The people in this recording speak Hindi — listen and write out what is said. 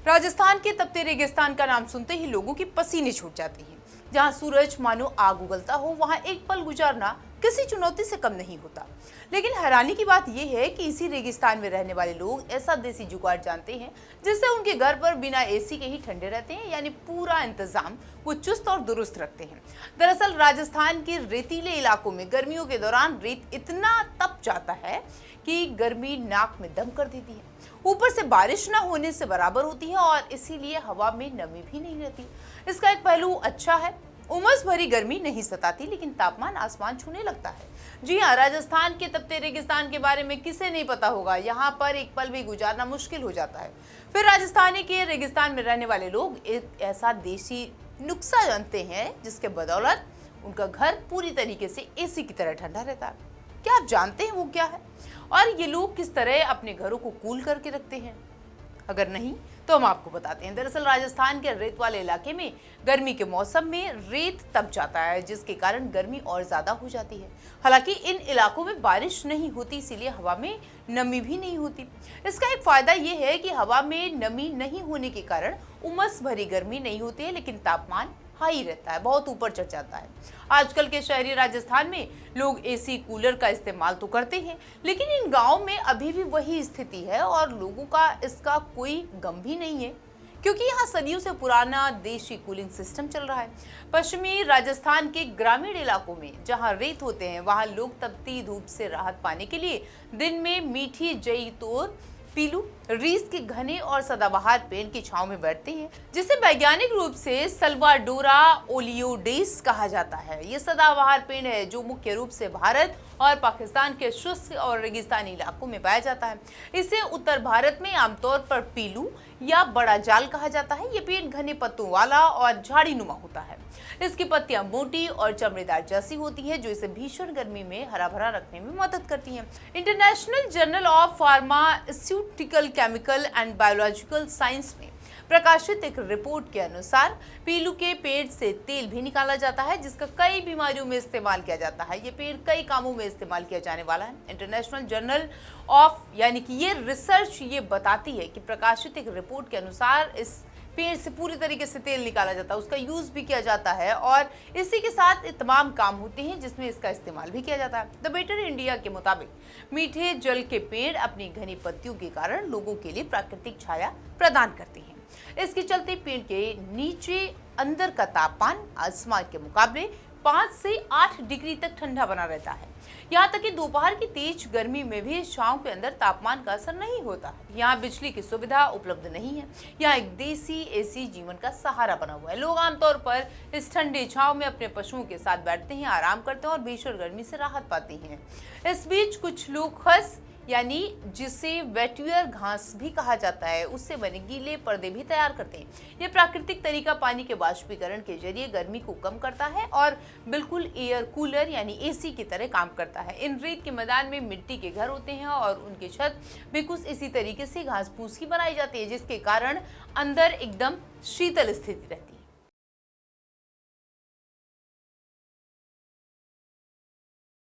राजस्थान के तपते रेगिस्तान का नाम सुनते ही लोगों की पसीने छूट जाते हैं। जहां सूरज मानो आग उगलता हो, वहां एक पल गुजारना किसी चुनौती से कम नहीं होता। लेकिन हैरानी की बात यह है कि इसी रेगिस्तान में रहने वाले लोग ऐसा देसी जुगाड़ जानते हैं जिससे उनके घर पर बिना एसी के ही ठंडे रहते हैं, यानी पूरा इंतजाम वो चुस्त और दुरुस्त रखते हैं। दरअसल राजस्थान के रेतीले इलाकों में गर्मियों के दौरान रेत इतना तप जाता है कि गर्मी नाक में दम कर देती है। ऊपर से बारिश न होने से बराबर होती है और इसीलिए हवा में नमी भी नहीं रहती। इसका एक पहलू अच्छा है, उमस भरी गर्मी नहीं सताती, लेकिन तापमान आसमान छूने लगता है। जी हाँ, राजस्थान के तपते रेगिस्तान के बारे में किसे नहीं पता होगा। यहाँ पर एक पल भी गुजारना मुश्किल हो जाता है। फिर राजस्थान के रेगिस्तान में रहने वाले लोग एक ऐसा देसी नुस्खा जानते हैं जिसके बदौलत उनका घर पूरी तरीके से एसी की तरह ठंडा रहता है। क्या आप जानते हैं वो क्या है और ये लोग किस तरह अपने घरों को कूल करके रखते हैं? अगर नहीं तो हम आपको बताते हैं। दरअसल राजस्थान के रेत वाले इलाके में गर्मी के मौसम में रेत तप जाता है, जिसके कारण गर्मी और ज्यादा हो जाती है। हालांकि इन इलाकों में बारिश नहीं होती, इसीलिए हवा में नमी भी नहीं होती। इसका एक फायदा यह है कि हवा में नमी नहीं होने के कारण उमस भरी गर्मी नहीं होती है, लेकिन तापमान हाई रहता है, बहुत ऊपर चढ़ जाता है। आजकल के शहरी राजस्थान में लोग एसी कूलर का इस्तेमाल तो करते हैं, लेकिन इन गांवों में अभी भी वही स्थिति है और लोगों का इसका कोई गम भी नहीं है, क्योंकि यहाँ सदियों से पुराना देशी कूलिंग सिस्टम चल रहा है। पश्चिमी राजस्थान के ग्रामीण इलाकों में जहाँ रेत होते हैं, वहाँ लोग तपती धूप से राहत पाने के लिए दिन में मीठी जैतून, पीलू, रीस के घने और सदाबहार पेड़ की छांव में बैठते हैं, जिसे वैज्ञानिक रूप से सल्वाडोरा ओलियोडेस कहा जाता है। ये सदाबहार पेड़ है जो मुख्य रूप से भारत और पाकिस्तान के शुष्क और रेगिस्तानी इलाकों में पाया जाता है। इसे उत्तर भारत में आमतौर पर पीलू या बड़ा जाल कहा जाता है। ये पेड़ घने पत्तों वाला और झाड़ी नुमा होता है। इसकी पत्तियां मोटी और चमड़ेदार जैसी होती है, जो इसे भीषण गर्मी में हरा भरा रखने में मदद करती है। International journal of pharmaceutical chemical and biological science में प्रकाशित एक रिपोर्ट के अनुसार पीलू के पेड़ से तेल भी निकाला जाता है, जिसका कई बीमारियों में इस्तेमाल किया जाता है। ये पेड़ कई कामों में इस्तेमाल किया जाने वाला है। इंटरनेशनल जर्नल ऑफ यानी कि ये रिसर्च ये बताती है कि प्रकाशित एक रिपोर्ट के अनुसार इस पेड़ से पूरी तरीके से तेल निकाला जाता है, उसका यूज भी किया जाता है और इसी के साथ तमाम काम होते हैं जिसमें इसका इस्तेमाल भी किया जाता है। द बेटर इंडिया के मुताबिक मीठे जल के पेड़ अपनी घनी पत्तियों के कारण लोगों के लिए प्राकृतिक छाया प्रदान करते हैं। इसके चलते पेड़ के नीचे अंदर का तापमान आसमान के मुकाबले 5 से 8 डिग्री तक ठंडा बना रहता है। यहाँ तक कि दोपहर की तेज गर्मी में भी छांव के अंदर तापमान का असर नहीं होता। यहाँ बिजली की सुविधा उपलब्ध नहीं है। यहाँ एक देसी एसी जीवन का सहारा बना हुआ है। लोग आमतौर पर इस ठंडे छांव में अपने पशुओं के साथ बैठते हैं, आराम करते हैं और भीषण गर्मी से राहत पाते हैं। इस बीच कुछ लोग खस यानी जिसे वेट्यूअर घास भी कहा जाता है, उससे बने गीले पर्दे भी तैयार करते हैं। यह प्राकृतिक तरीका पानी के वाष्पीकरण के जरिए गर्मी को कम करता है और बिल्कुल एयर कूलर यानी एसी की तरह काम करता है। इन रेत के मैदान में मिट्टी के घर होते हैं और उनकी छत भी कुछ इसी तरीके से घास फूस की बनाई जाती है, जिसके कारण अंदर एकदम शीतल स्थिति रहती है।